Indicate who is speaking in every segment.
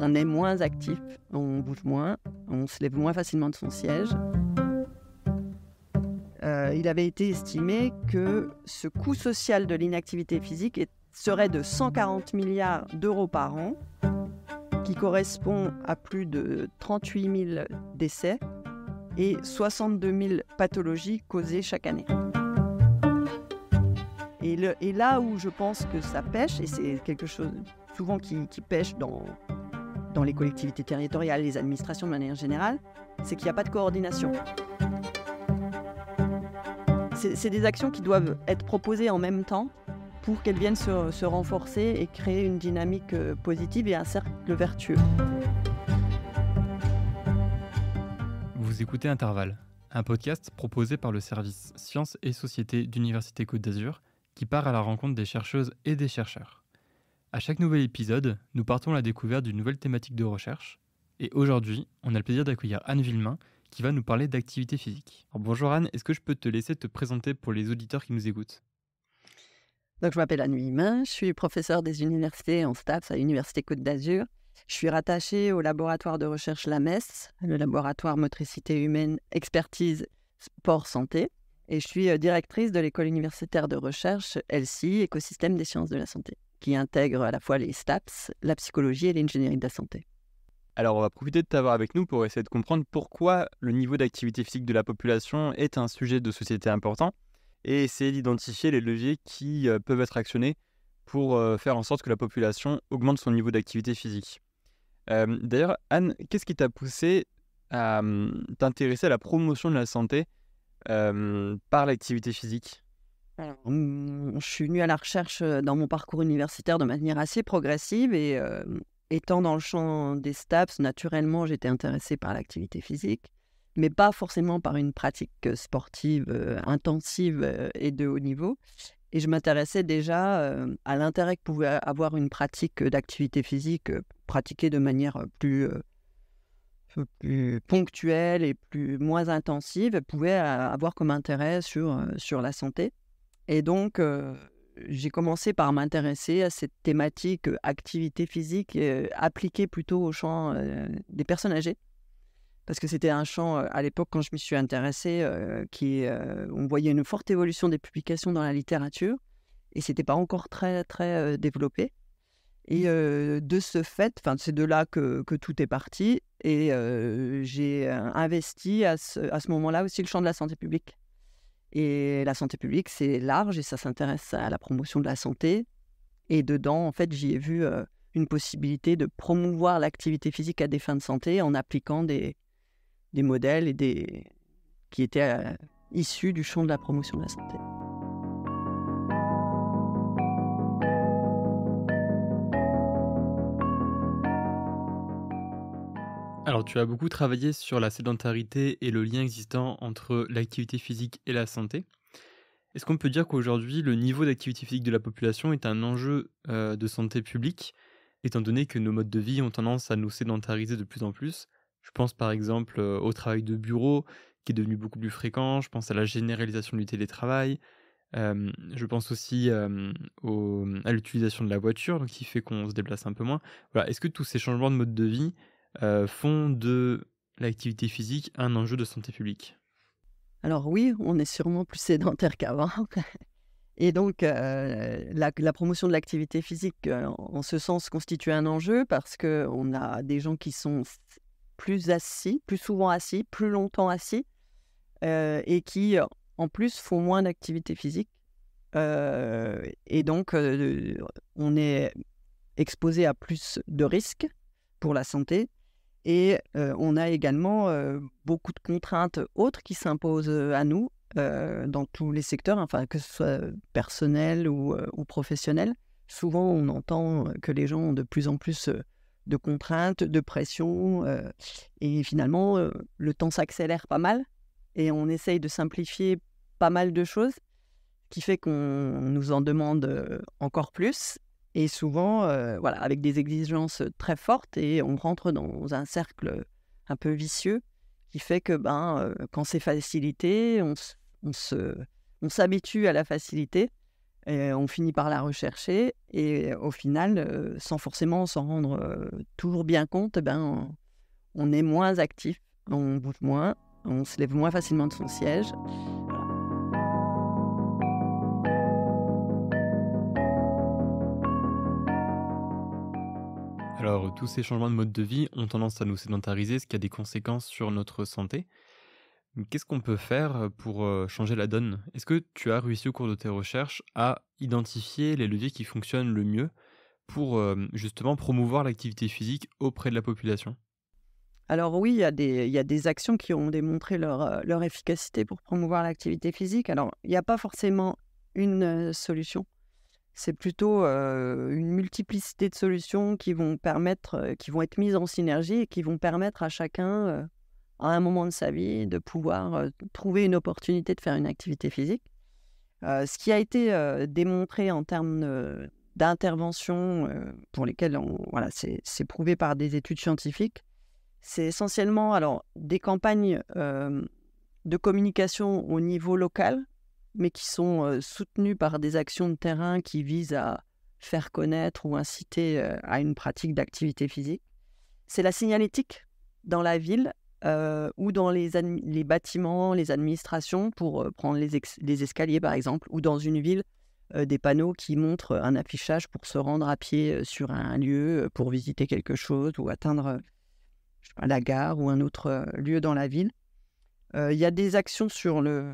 Speaker 1: on est moins actif, on bouge moins, on se lève moins facilement de son siège. Il avait été estimé que ce coût social de l'inactivité physique serait de 140 milliards d'euros par an, qui correspond à plus de 38 000 décès et 62 000 pathologies causées chaque année. Et là où je pense que ça pêche, et c'est quelque chose souvent qui pêche dans les collectivités territoriales, les administrations de manière générale, c'est qu'il n'y a pas de coordination. C'est des actions qui doivent être proposées en même temps pour qu'elles viennent se renforcer et créer une dynamique positive et un cercle vertueux.
Speaker 2: Vous écoutez Intervalle, un podcast proposé par le service Sciences et Société d'Université Côte d'Azur qui part à la rencontre des chercheuses et des chercheurs. À chaque nouvel épisode, nous partons à la découverte d'une nouvelle thématique de recherche. Et aujourd'hui, on a le plaisir d'accueillir Anne Villemain qui va nous parler d'activité physique. Alors bonjour Anne, est-ce que je peux te laisser te présenter pour les auditeurs qui nous écoutent ?
Speaker 1: Donc, je m'appelle Anne Villemain, je suis professeure des universités en STAPS à l'Université Côte d'Azur. Je suis rattachée au laboratoire de recherche LAMES, le laboratoire motricité humaine, expertise, sport, santé. Et je suis directrice de l'école universitaire de recherche ELSI, Écosystème des sciences de la santé, qui intègre à la fois les STAPS, la psychologie et l'ingénierie de la santé.
Speaker 2: Alors on va profiter de t'avoir avec nous pour essayer de comprendre pourquoi le niveau d'activité physique de la population est un sujet de société important et essayer d'identifier les leviers qui peuvent être actionnés pour faire en sorte que la population augmente son niveau d'activité physique. D'ailleurs, Anne, qu'est-ce qui t'a poussé à t'intéresser à la promotion de la santé par l'activité physique ?
Speaker 1: Alors, je suis venue à la recherche dans mon parcours universitaire de manière assez progressive et étant dans le champ des STAPS, naturellement, j'étais intéressée par l'activité physique, mais pas forcément par une pratique sportive intensive et de haut niveau. Et je m'intéressais déjà à l'intérêt que pouvait avoir une pratique d'activité physique pratiquée de manière plus ponctuelle et moins intensive, pouvait avoir comme intérêt sur la santé. Et donc, j'ai commencé par m'intéresser à cette thématique activité physique appliquée plutôt au champ des personnes âgées. Parce que c'était un champ, à l'époque, quand je m'y suis intéressée, on voyait une forte évolution des publications dans la littérature et ce n'était pas encore très, très développé. Et de ce fait, c'est de là que tout est parti et j'ai investi à ce moment-là aussi le champ de la santé publique. Et la santé publique, c'est large et ça s'intéresse à la promotion de la santé. Et dedans, en fait, j'y ai vu une possibilité de promouvoir l'activité physique à des fins de santé en appliquant des modèles qui étaient issus du champ de la promotion de la santé.
Speaker 2: Alors tu as beaucoup travaillé sur la sédentarité et le lien existant entre l'activité physique et la santé. Est-ce qu'on peut dire qu'aujourd'hui, le niveau d'activité physique de la population est un enjeu de santé publique, étant donné que nos modes de vie ont tendance à nous sédentariser de plus en plus ? Je pense par exemple au travail de bureau, qui est devenu beaucoup plus fréquent. Je pense à la généralisation du télétravail. Je pense aussi à l'utilisation de la voiture, donc qui fait qu'on se déplace un peu moins. Voilà. Est-ce que tous ces changements de mode de vie font de l'activité physique un enjeu de santé publique ?
Speaker 1: Alors oui, on est sûrement plus sédentaire qu'avant. Et donc, la promotion de l'activité physique, en ce sens, constitue un enjeu parce qu'on a des gens qui sont plus souvent assis, plus longtemps assis, et qui, en plus, font moins d'activité physique. Et donc, on est exposé à plus de risques pour la santé. Et on a également beaucoup de contraintes autres qui s'imposent à nous dans tous les secteurs, que ce soit personnel ou professionnel. Souvent, on entend que les gens ont de plus en plus de contraintes, de pression, et finalement, le temps s'accélère pas mal et on essaye de simplifier pas mal de choses, ce qui fait qu'on nous en demande encore plus. Et souvent, avec des exigences très fortes et on rentre dans un cercle un peu vicieux qui fait que quand c'est facilité, on s'habitue à la facilité et on finit par la rechercher et au final, sans forcément s'en rendre, toujours bien compte, eh ben, on est moins actif, on bouge moins, on se lève moins facilement de son siège.
Speaker 2: Alors, tous ces changements de mode de vie ont tendance à nous sédentariser, ce qui a des conséquences sur notre santé. Qu'est-ce qu'on peut faire pour changer la donne? Est-ce que tu as réussi au cours de tes recherches à identifier les leviers qui fonctionnent le mieux pour justement promouvoir l'activité physique auprès de la population?
Speaker 1: Alors oui, il y a des actions qui ont démontré leur efficacité pour promouvoir l'activité physique. Alors, il n'y a pas forcément une, solution. C'est plutôt, une multiplicité de solutions qui vont être mises en synergie et qui vont permettre à chacun, à un moment de sa vie, de pouvoir, trouver une opportunité de faire une activité physique. Ce qui a été, démontré en termes, d'interventions, pour lesquelles c'est prouvé par des études scientifiques, c'est essentiellement alors des campagnes, de communication au niveau local, mais qui sont, soutenues par des actions de terrain qui visent à faire connaître ou inciter, à une pratique d'activité physique. C'est la signalétique dans la ville, ou dans les bâtiments, les administrations pour, prendre les escaliers par exemple, ou dans une ville, des panneaux qui montrent un affichage pour se rendre à pied, sur un lieu, pour visiter quelque chose ou atteindre, je sais pas, la gare ou un autre, lieu dans la ville. Il y a des actions sur le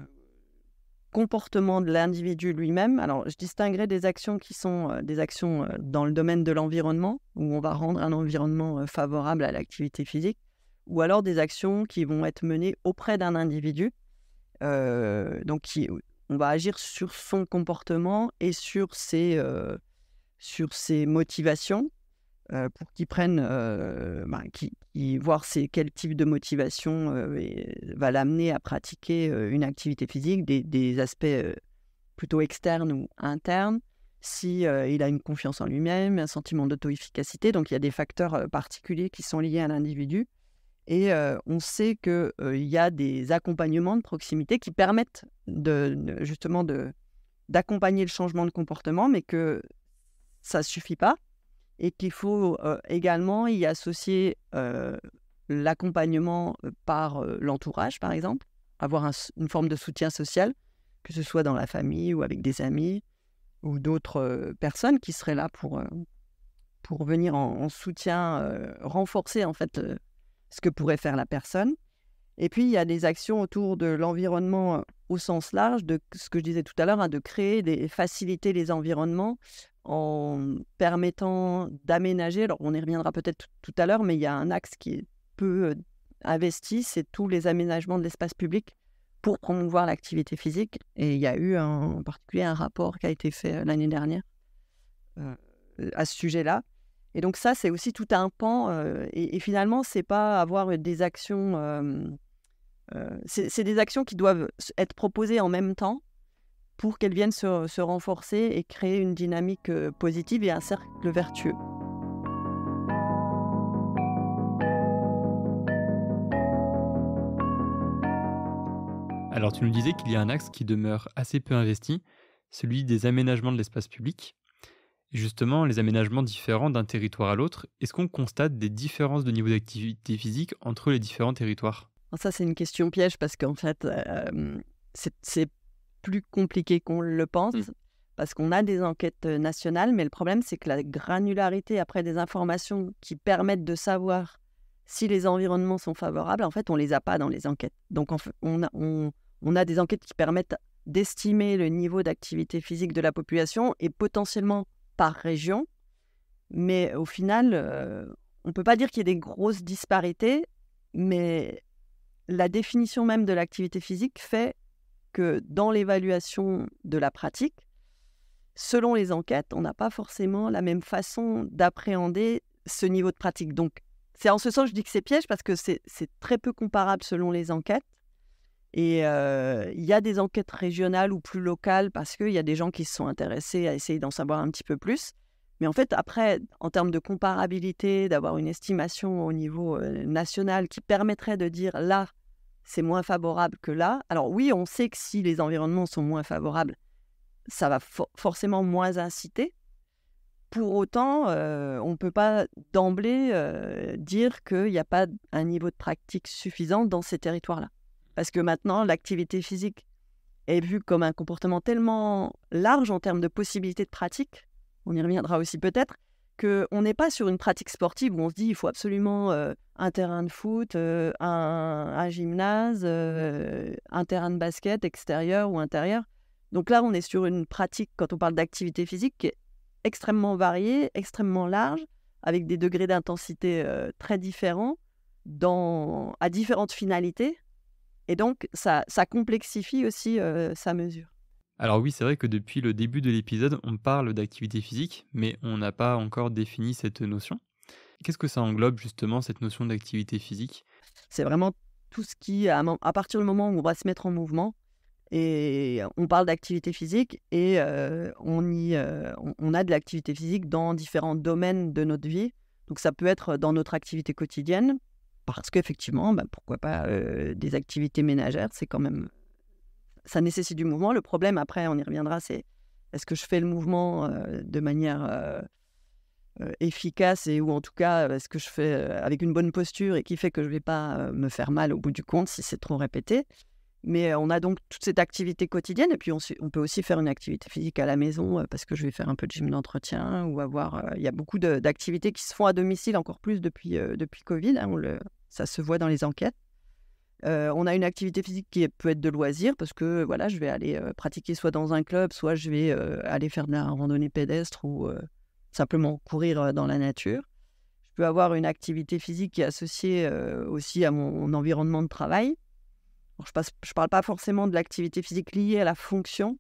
Speaker 1: comportement de l'individu lui-même. Alors, je distinguerai des actions qui sont, des actions, dans le domaine de l'environnement, où on va rendre un environnement, favorable à l'activité physique, ou alors des actions qui vont être menées auprès d'un individu, donc on va agir sur son comportement et sur ses motivations. Pour qu'ils prennent, voir quel type de motivation, va l'amener à pratiquer, une activité physique, des aspects, plutôt externes ou internes. Si, il a une confiance en lui-même, un sentiment d'auto-efficacité, donc il y a des facteurs, particuliers qui sont liés à l'individu et on sait que, il y a des accompagnements de proximité qui permettent justement d'accompagner le changement de comportement, mais que ça suffit pas et qu'il faut, également y associer, l'accompagnement, par, l'entourage, par exemple. Avoir une forme de soutien social, que ce soit dans la famille ou avec des amis ou d'autres, personnes qui seraient là pour venir en soutien, renforcer en fait, ce que pourrait faire la personne. Et puis il y a des actions autour de l'environnement, au sens large, de ce que je disais tout à l'heure, hein, de faciliter les environnements en permettant d'aménager. Alors on y reviendra peut-être tout à l'heure, mais il y a un axe qui est peu, investi, c'est tous les aménagements de l'espace public pour promouvoir l'activité physique et il y a eu en particulier un rapport qui a été fait, l'année dernière, heu, à ce sujet-là et donc ça, c'est aussi tout un pan, et finalement, c'est pas avoir des actions, c'est des actions qui doivent être proposées en même temps pour qu'elles viennent se renforcer et créer une dynamique, positive et un cercle vertueux.
Speaker 2: Alors, tu nous disais qu'il y a un axe qui demeure assez peu investi, celui des aménagements de l'espace public. Et justement, les aménagements différents d'un territoire à l'autre, est-ce qu'on constate des différences de niveau d'activité physique entre les différents territoires?
Speaker 1: Alors ça, c'est une question piège parce qu'en fait, c'est plus compliqué qu'on le pense, parce qu'on a des enquêtes, nationales, mais le problème, c'est que la granularité après des informations qui permettent de savoir si les environnements sont favorables, en fait, on les a pas dans les enquêtes. Donc en fait, on a des enquêtes qui permettent d'estimer le niveau d'activité physique de la population et potentiellement par région, mais au final, on peut pas dire qu'il y ait des grosses disparités, mais la définition même de l'activité physique fait que dans l'évaluation de la pratique, selon les enquêtes, on n'a pas forcément la même façon d'appréhender ce niveau de pratique. Donc, c'est en ce sens que je dis que c'est piège parce que c'est très peu comparable selon les enquêtes. Et il y a des enquêtes régionales ou plus locales parce qu'il y a des gens qui se sont intéressés à essayer d'en savoir un petit peu plus. Mais en fait, après, en termes de comparabilité, d'avoir une estimation au niveau national qui permettrait de dire là, c'est moins favorable que là. Alors oui, on sait que si les environnements sont moins favorables, ça va forcément moins inciter. Pour autant, on ne peut pas d'emblée dire qu'il n'y a pas un niveau de pratique suffisant dans ces territoires-là. Parce que maintenant, l'activité physique est vue comme un comportement tellement large en termes de possibilités de pratique, on y reviendra aussi peut-être, qu'on n'est pas sur une pratique sportive où on se dit il faut absolument un terrain de foot, un gymnase, un terrain de basket extérieur ou intérieur. Donc là, on est sur une pratique, quand on parle d'activité physique, qui est extrêmement variée, extrêmement large, avec des degrés d'intensité très différents, à différentes finalités. Et donc, ça complexifie aussi sa mesure.
Speaker 2: Alors oui, c'est vrai que depuis le début de l'épisode, on parle d'activité physique, mais on n'a pas encore défini cette notion. Qu'est-ce que ça englobe justement, cette notion d'activité physique?
Speaker 1: C'est vraiment tout ce qui, à partir du moment où on va se mettre en mouvement, et on parle d'activité physique, et on a de l'activité physique dans différents domaines de notre vie. Donc ça peut être dans notre activité quotidienne, parce qu'effectivement, pourquoi pas des activités ménagères, c'est quand même... Ça nécessite du mouvement. Le problème, après, on y reviendra, c'est est-ce que je fais le mouvement de manière efficace, ou en tout cas, est-ce que je fais avec une bonne posture et qui fait que je ne vais pas me faire mal au bout du compte si c'est trop répété. Mais on a donc toute cette activité quotidienne, et puis on peut aussi faire une activité physique à la maison parce que je vais faire un peu de gym d'entretien ou avoir... Il y a beaucoup d'activités qui se font à domicile, encore plus depuis Covid, hein, ça se voit dans les enquêtes. On a une activité physique qui peut être de loisir parce que voilà, je vais aller pratiquer soit dans un club, soit je vais aller faire de la randonnée pédestre ou simplement courir dans la nature. Je peux avoir une activité physique qui est associée aussi à mon environnement de travail. Alors, je parle pas forcément de l'activité physique liée à la fonction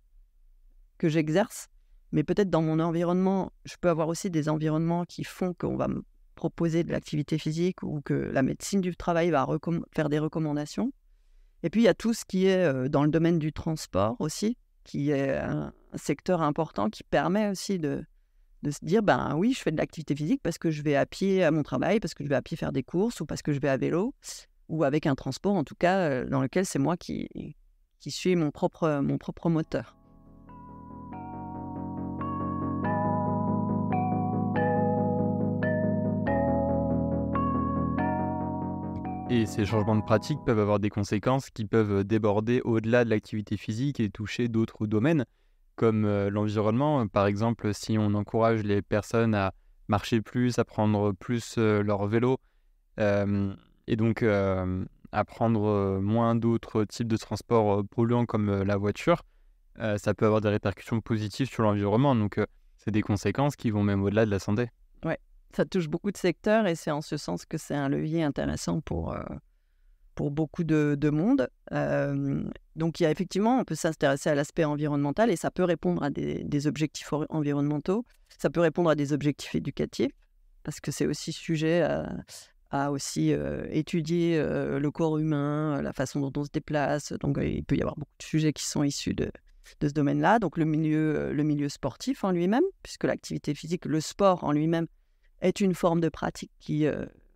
Speaker 1: que j'exerce, mais peut-être dans mon environnement, je peux avoir aussi des environnements qui font qu'on va me proposer de l'activité physique ou que la médecine du travail va faire des recommandations. Et puis, il y a tout ce qui est dans le domaine du transport aussi, qui est un secteur important qui permet aussi de se dire, oui, je fais de l'activité physique parce que je vais à pied à mon travail, parce que je vais à pied faire des courses ou parce que je vais à vélo, ou avec un transport, en tout cas, dans lequel c'est moi qui suis mon propre moteur.
Speaker 2: Et ces changements de pratique peuvent avoir des conséquences qui peuvent déborder au-delà de l'activité physique et toucher d'autres domaines, comme l'environnement. Par exemple, si on encourage les personnes à marcher plus, à prendre plus leur vélo, et donc à prendre moins d'autres types de transports polluants comme la voiture, ça peut avoir des répercussions positives sur l'environnement. Donc c'est des conséquences qui vont même au-delà de la santé.
Speaker 1: Ouais, ça touche beaucoup de secteurs, et c'est en ce sens que c'est un levier intéressant pour beaucoup de monde. Donc, il y a effectivement, on peut s'intéresser à l'aspect environnemental, et ça peut répondre à des objectifs environnementaux. Ça peut répondre à des objectifs éducatifs, parce que c'est aussi sujet à aussi étudier le corps humain, la façon dont on se déplace. Donc, il peut y avoir beaucoup de sujets qui sont issus de ce domaine-là. Donc, le milieu sportif en lui-même, puisque l'activité physique, le sport en lui-même, est une forme de pratique qui,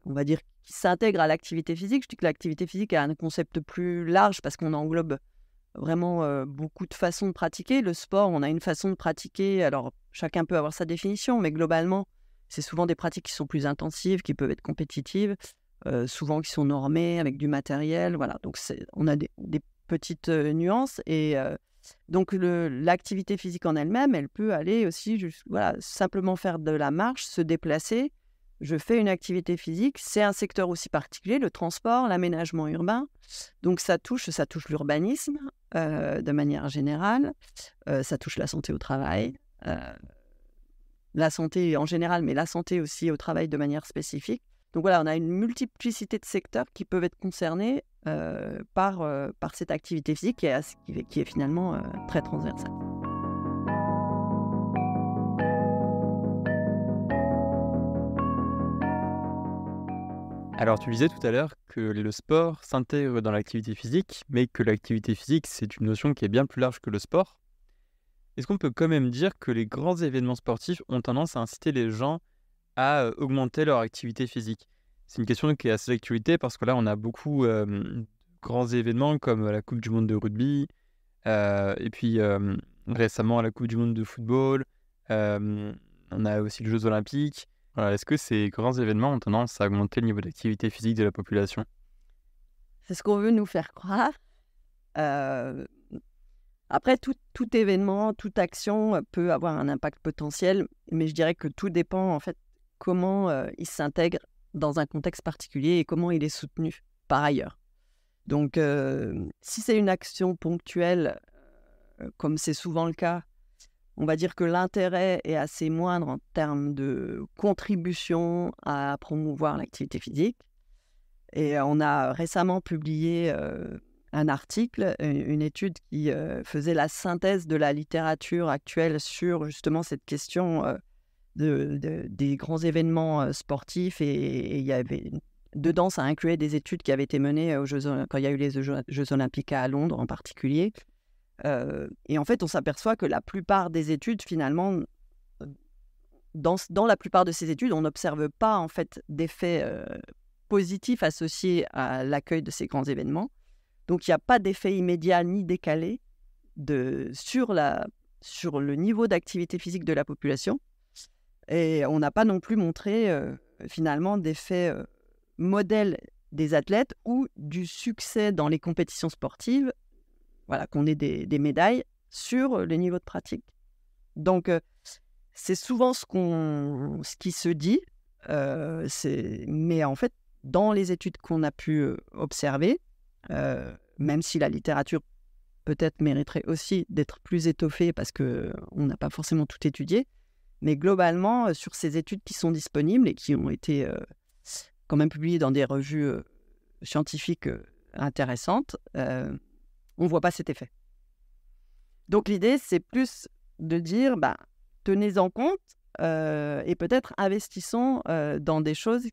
Speaker 1: on va dire, qui s'intègre à l'activité physique. Je dis que l'activité physique a un concept plus large parce qu'on englobe vraiment beaucoup de façons de pratiquer. Le sport, on a une façon de pratiquer. Alors, chacun peut avoir sa définition, mais globalement, c'est souvent des pratiques qui sont plus intensives, qui peuvent être compétitives, souvent qui sont normées avec du matériel. Voilà, donc on a des petites nuances. Et donc, l'activité physique en elle-même, elle peut aller aussi simplement faire de la marche, se déplacer. Je fais une activité physique. C'est un secteur aussi particulier, le transport, l'aménagement urbain. Donc, ça touche l'urbanisme de manière générale. Ça touche la santé au travail, la santé en général, mais la santé aussi au travail de manière spécifique. Donc voilà, on a une multiplicité de secteurs qui peuvent être concernés par cette activité physique qui est finalement très transversale.
Speaker 2: Alors, tu disais tout à l'heure que le sport s'intègre dans l'activité physique, mais que l'activité physique, c'est une notion qui est bien plus large que le sport. Est-ce qu'on peut quand même dire que les grands événements sportifs ont tendance à inciter les gens à augmenter leur activité physique? C'est une question qui est assez d'actualité parce que là, on a beaucoup de grands événements comme la Coupe du monde de rugby, et puis récemment à la coupe du monde de football, on a aussi les jeux olympiques. Voilà, est-ce que ces grands événements ont tendance à augmenter le niveau d'activité physique de la population?
Speaker 1: C'est ce qu'on veut nous faire croire. Heu, Après tout événement, toute action, peut avoir un impact potentiel, mais je dirais que tout dépend en fait comment, il s'intègre dans un contexte particulier et comment il est soutenu par ailleurs. Donc, si c'est une action ponctuelle, comme c'est souvent le cas, on va dire que l'intérêt est assez moindre en termes de contribution à promouvoir l'activité physique. Et on a récemment publié, un article, une étude qui, faisait la synthèse de la littérature actuelle sur justement cette question, des grands événements, sportifs et il y avait dedans, ça incluait des études qui avaient été menées, quand il y a eu les Jeux olympiques à Londres en particulier. Et en fait, on s'aperçoit que la plupart des études finalement, dans la plupart de ces études, on n'observe pas en fait d'effets, positifs associés à l'accueil de ces grands événements. Donc il n'y a pas d'effet immédiat ni décalé sur le niveau d'activité physique de la population et on n'a pas non plus montré, finalement d'effet, modèle des athlètes ou du succès dans les compétitions sportives, voilà, qu'on ait des médailles sur le niveau de pratique. Donc c'est souvent ce qui se dit, mais en fait, dans les études qu'on a pu, observer, même si la littérature peut-être mériterait aussi d'être plus étoffée parce qu'on n'a pas forcément tout étudié, mais globalement, sur ces études qui sont disponibles et qui ont été, quand même publiées dans des revues, scientifiques, intéressantes, on ne voit pas cet effet. Donc l'idée, c'est plus de dire, tenez-en compte, et peut-être investissons, dans des choses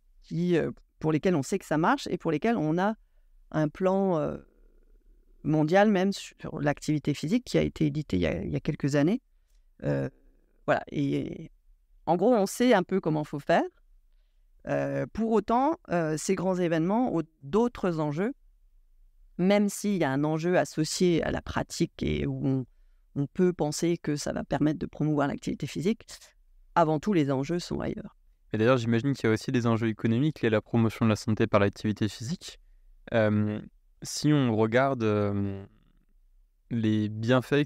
Speaker 1: pour lesquelles on sait que ça marche et pour lesquelles on a un plan, mondial même sur l'activité physique qui a été édité il y a quelques années. Voilà et en gros, on sait un peu comment il faut faire. Pour autant, ces grands événements ont d'autres enjeux, même s'il y a un enjeu associé à la pratique et où on peut penser que ça va permettre de promouvoir l'activité physique. Avant tout, les enjeux sont ailleurs.
Speaker 2: Et d'ailleurs, j'imagine qu'il y a aussi des enjeux économiques liés à la promotion de la santé par l'activité physique. Si on regarde les bienfaits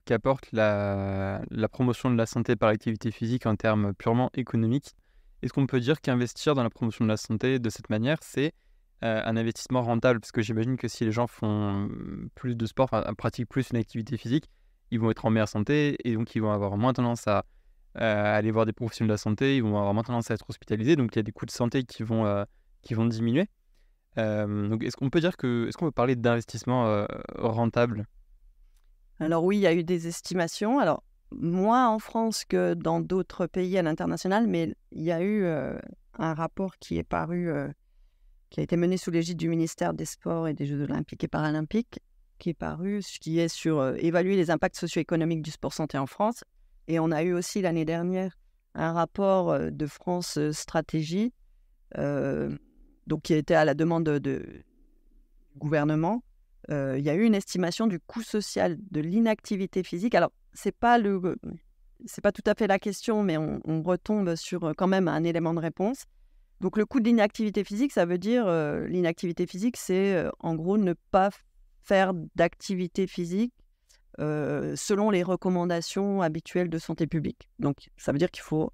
Speaker 2: qu'apporte la promotion de la santé par l'activité physique en termes purement économiques, est-ce qu'on peut dire qu'investir dans la promotion de la santé de cette manière, c'est un investissement rentable? Parce que j'imagine que si les gens font plus de sport, pratiquent plus une activité physique, ils vont être en meilleure santé et donc ils vont avoir moins tendance à aller voir des professionnels de la santé, ils vont avoir moins tendance à être hospitalisés, donc il y a des coûts de santé qui vont diminuer. Donc est-ce qu'on peut parler d'investissement rentable?
Speaker 1: Alors oui, il y a eu des estimations. Alors, moins en France que dans d'autres pays à l'international, mais il y a eu un rapport qui est paru, qui a été mené sous l'égide du ministère des Sports et des Jeux olympiques et paralympiques, qui est paru, qui est sur évaluer les impacts socio-économiques du sport santé en France. Et on a eu aussi l'année dernière un rapport de France Stratégie, donc qui était à la demande du gouvernement. Il y a eu une estimation du coût social de l'inactivité physique. Alors, c'est pas tout à fait la question, mais on retombe sur quand même un élément de réponse. Donc, le coût de l'inactivité physique, ça veut dire, l'inactivité physique, c'est en gros ne pas faire d'activité physique selon les recommandations habituelles de santé publique. Donc, ça veut dire qu'il faut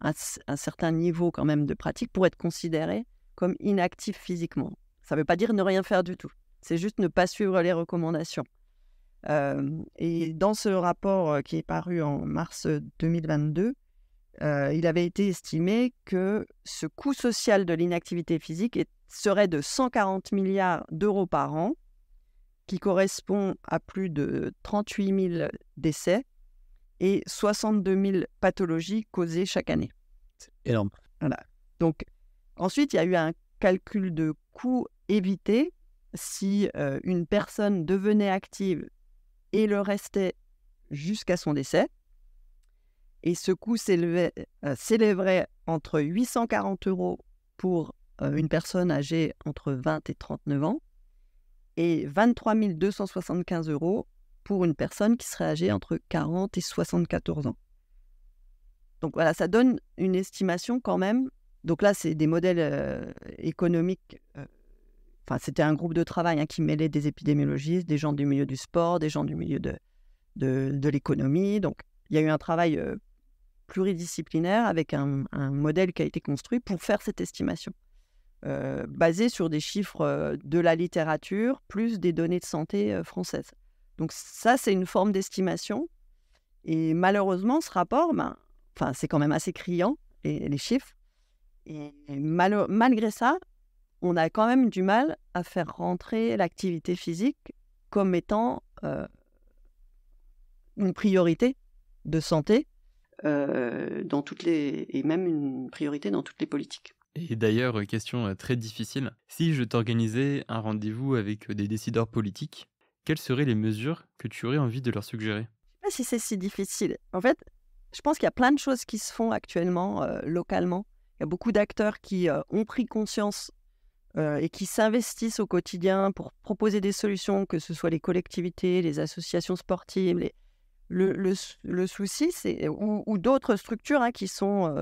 Speaker 1: un certain niveau quand même de pratique pour être considéré comme inactif physiquement. Ça ne veut pas dire ne rien faire du tout. C'est juste ne pas suivre les recommandations. Et dans ce rapport qui est paru en mars 2022, il avait été estimé que ce coût social de l'inactivité physique serait de 140 milliards d'euros par an, qui correspond à plus de 38 000 décès et 62 000 pathologies causées chaque année.
Speaker 2: C'est énorme.
Speaker 1: Voilà. Donc, ensuite, il y a eu un calcul de coût évité si une personne devenait active et le restait jusqu'à son décès. Et ce coût s'élèverait entre 840 € pour une personne âgée entre 20 et 39 ans et 23 275 € pour une personne qui serait âgée entre 40 et 74 ans. Donc voilà, ça donne une estimation quand même. Donc là, c'est des modèles économiques. Enfin, c'était un groupe de travail qui mêlait des épidémiologistes, des gens du milieu du sport, des gens du milieu de l'économie. Donc, il y a eu un travail pluridisciplinaire avec un modèle qui a été construit pour faire cette estimation, basé sur des chiffres de la littérature, plus des données de santé françaises. Donc ça, c'est une forme d'estimation. Et malheureusement, ce rapport, c'est quand même assez criant, les chiffres. Et malgré ça, on a quand même du mal à faire rentrer l'activité physique comme étant une priorité de santé et même une priorité dans toutes les politiques.
Speaker 2: Et d'ailleurs, question très difficile, si je t'organisais un rendez-vous avec des décideurs politiques, quelles seraient les mesures que tu aurais envie de leur suggérer ?
Speaker 1: Je ne sais pas si c'est si difficile. En fait, je pense qu'il y a plein de choses qui se font actuellement, localement. Il y a beaucoup d'acteurs qui ont pris conscience et qui s'investissent au quotidien pour proposer des solutions, que ce soit les collectivités, les associations sportives. Le souci, c'est ou d'autres structures qui sont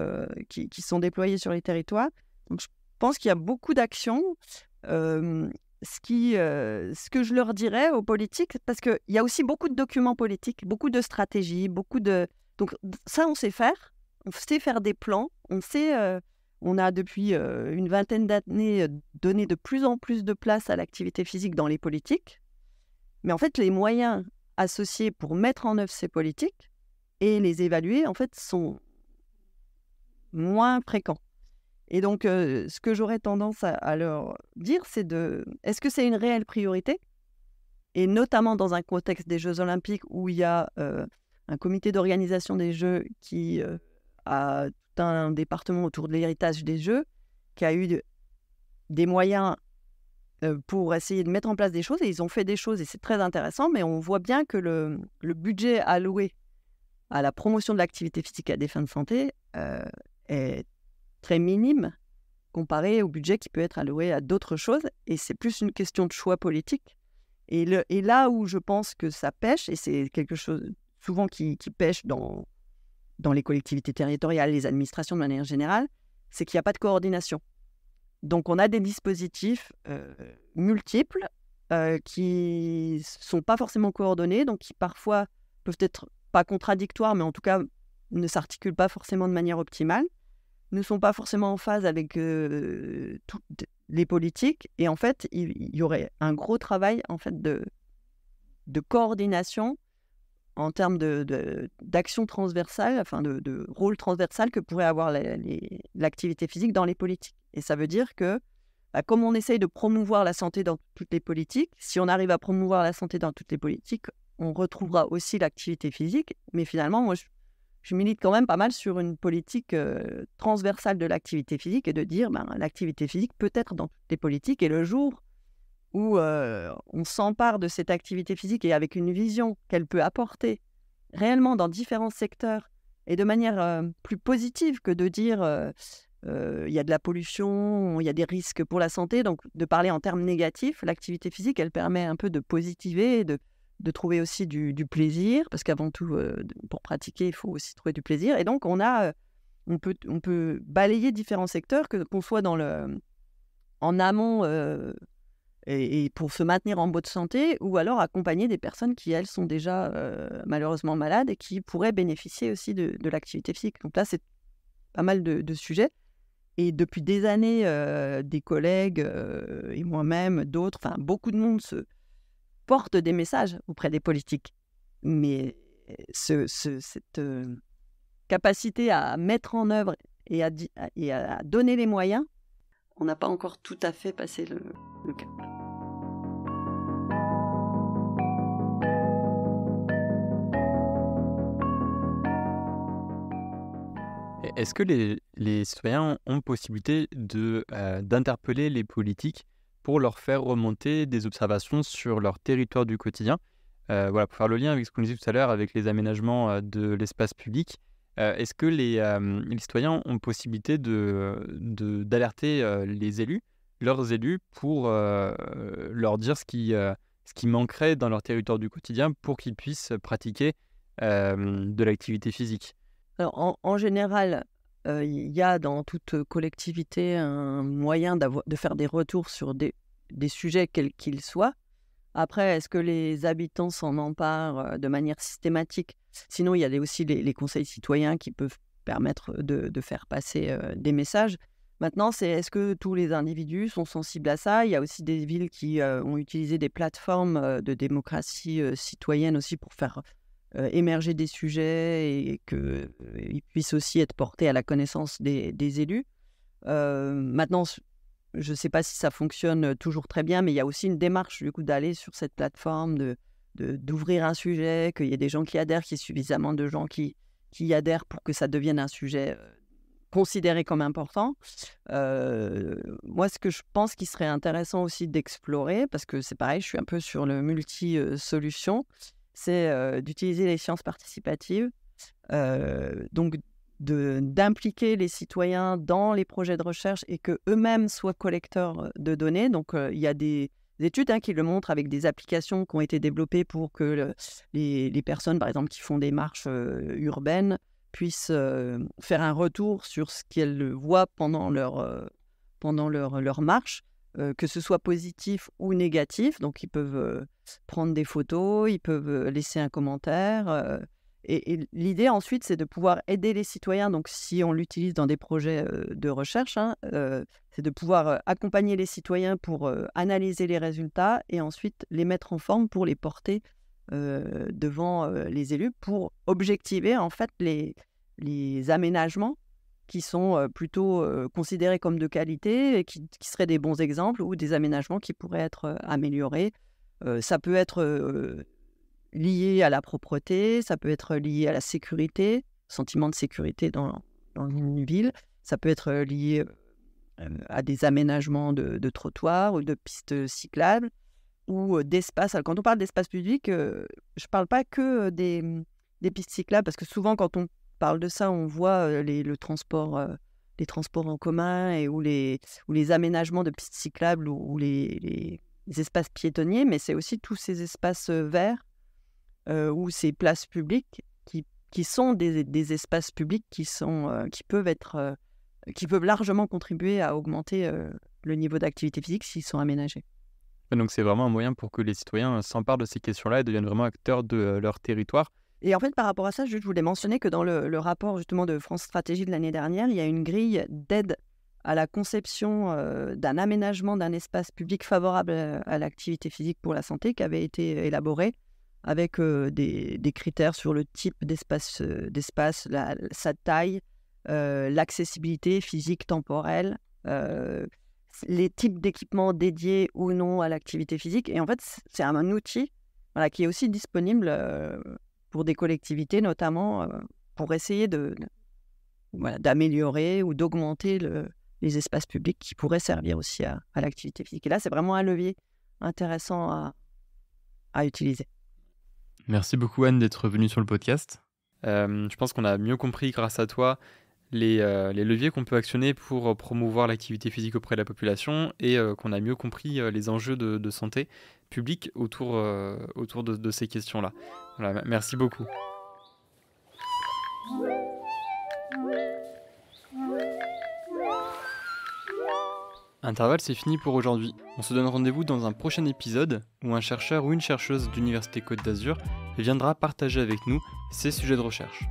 Speaker 1: déployées sur les territoires. Donc, je pense qu'il y a beaucoup d'actions. Ce que je leur dirais aux politiques, parce qu'il y a aussi beaucoup de documents politiques, beaucoup de stratégies, donc ça, on sait faire. On sait faire des plans. On a depuis une vingtaine d'années donné de plus en plus de place à l'activité physique dans les politiques. Mais en fait, les moyens associés pour mettre en œuvre ces politiques et les évaluer, en fait, sont moins fréquents. Et donc, ce que j'aurais tendance à leur dire, c'est est-ce que c'est une réelle priorité ? Et notamment dans un contexte des Jeux Olympiques où il y a un comité d'organisation des Jeux qui a tout un département autour de l'héritage des Jeux, qui a eu des moyens pour essayer de mettre en place des choses, et ils ont fait des choses, et c'est très intéressant, mais on voit bien que le budget alloué à la promotion de l'activité physique à des fins de santé est très minime comparé au budget qui peut être alloué à d'autres choses, et c'est plus une question de choix politique. Et là où je pense que ça pêche, et c'est quelque chose souvent qui pêche dans les collectivités territoriales, les administrations de manière générale, c'est qu'il n'y a pas de coordination. Donc, on a des dispositifs multiples qui ne sont pas forcément coordonnés, donc qui parfois peuvent être pas contradictoires, mais en tout cas ne s'articulent pas forcément de manière optimale, ne sont pas forcément en phase avec toutes les politiques. Et en fait, il y aurait un gros travail en fait, de coordination en termes d'action transversale, enfin de rôle transversal que pourrait avoir l'activité physique dans les politiques. Et ça veut dire que, comme on essaye de promouvoir la santé dans toutes les politiques, si on arrive à promouvoir la santé dans toutes les politiques, on retrouvera aussi l'activité physique. Mais finalement, moi, je milite quand même pas mal sur une politique transversale de l'activité physique et de dire l'activité physique peut être dans toutes les politiques. Et le jour où on s'empare de cette activité physique et avec une vision qu'elle peut apporter réellement dans différents secteurs et de manière plus positive que de dire il y a de la pollution, il y a des risques pour la santé, donc de parler en termes négatifs, l'activité physique, elle permet un peu de positiver, de trouver aussi du plaisir, parce qu'avant tout, pour pratiquer, il faut aussi trouver du plaisir. Et donc, on peut balayer différents secteurs, qu'on soit en amont et pour se maintenir en bonne santé, ou alors accompagner des personnes qui, elles, sont déjà malheureusement malades et qui pourraient bénéficier aussi de l'activité physique. Donc là, c'est pas mal de sujets. Et depuis des années, des collègues et moi-même, d'autres, beaucoup de monde porte des messages auprès des politiques. Mais cette capacité à mettre en œuvre et à donner les moyens, on n'a pas encore tout à fait passé le cap.
Speaker 2: Est-ce que les citoyens ont possibilité d'interpeller les politiques pour leur faire remonter des observations sur leur territoire du quotidien ? Voilà, pour faire le lien avec ce qu'on disait tout à l'heure avec les aménagements de l'espace public, est-ce que les citoyens ont possibilité d'alerter leurs élus pour leur dire ce ce qui manquerait dans leur territoire du quotidien pour qu'ils puissent pratiquer de l'activité physique.
Speaker 1: Alors, en général, il y a dans toute collectivité un moyen de faire des retours sur des sujets quels qu'ils soient. Après, est-ce que les habitants s'en emparent de manière systématique? Sinon, il y a aussi les conseils citoyens qui peuvent permettre de faire passer des messages. Maintenant, c'est est-ce que tous les individus sont sensibles à ça? Il y a aussi des villes qui ont utilisé des plateformes de démocratie citoyenne aussi pour faire émerger des sujets et qu'ils puissent aussi être portés à la connaissance des élus. Maintenant, je ne sais pas si ça fonctionne toujours très bien, mais il y a aussi une démarche du coup d'aller sur cette plateforme, d'ouvrir un sujet, qu'il y ait des gens qui adhèrent, qu'il y ait suffisamment de gens qui y adhèrent pour que ça devienne un sujet considéré comme important. Moi, ce que je pense qu'il serait intéressant aussi d'explorer, parce que c'est pareil, je suis un peu sur le multi-solution, c'est d'utiliser les sciences participatives, donc d'impliquer les citoyens dans les projets de recherche et qu'eux-mêmes soient collecteurs de données. Donc, il y a des études qui le montrent avec des applications qui ont été développées pour que les personnes, par exemple, qui font des marches urbaines, puissent faire un retour sur ce qu'elles voient pendant leur marche, que ce soit positif ou négatif. Donc, ils peuvent prendre des photos, ils peuvent laisser un commentaire. Et l'idée ensuite, c'est de pouvoir aider les citoyens. Donc, si on l'utilise dans des projets de recherche, c'est de pouvoir accompagner les citoyens pour analyser les résultats et ensuite les mettre en forme pour les porter devant les élus pour objectiver en fait les aménagements qui sont plutôt considérés comme de qualité et qui seraient des bons exemples ou des aménagements qui pourraient être améliorés. Ça peut être lié à la propreté, ça peut être lié à la sécurité, sentiment de sécurité dans une ville, ça peut être lié à des aménagements de trottoirs ou de pistes cyclables ou d'espaces. Alors, quand on parle d'espace public, je ne parle pas que des pistes cyclables, parce que souvent quand on parle de ça, on voit les transports en commun ou les aménagements de pistes cyclables ou les espaces piétonniers, mais c'est aussi tous ces espaces verts ou ces places publiques qui sont des espaces publics qui peuvent largement contribuer à augmenter le niveau d'activité physique s'ils sont aménagés.
Speaker 2: Donc c'est vraiment un moyen pour que les citoyens s'emparent de ces questions-là et deviennent vraiment acteurs de leur territoire.
Speaker 1: Et en fait, par rapport à ça, je voulais mentionner que dans le rapport justement de France Stratégie de l'année dernière, il y a une grille d'aide à la conception d'un aménagement d'un espace public favorable à l'activité physique pour la santé qui avait été élaborée avec des critères sur le type d'espace, sa taille, l'accessibilité physique temporelle, les types d'équipements dédiés ou non à l'activité physique. Et en fait, c'est un outil qui est aussi disponible pour des collectivités, notamment pour essayer d'améliorer ou d'augmenter les espaces publics qui pourraient servir aussi à l'activité physique. Et là, c'est vraiment un levier intéressant à utiliser.
Speaker 2: Merci beaucoup Anne d'être venue sur le podcast. Je pense qu'on a mieux compris grâce à toi les leviers qu'on peut actionner pour promouvoir l'activité physique auprès de la population et qu'on a mieux compris les enjeux de santé publique autour de ces questions-là. Voilà, merci beaucoup. Intervalle, c'est fini pour aujourd'hui. On se donne rendez-vous dans un prochain épisode où un chercheur ou une chercheuse d'Université Côte d'Azur viendra partager avec nous ses sujets de recherche.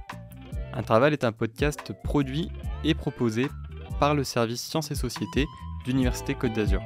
Speaker 2: Intervalle est un podcast produit et proposé par le service Sciences et Sociétés d'Université Côte d'Azur.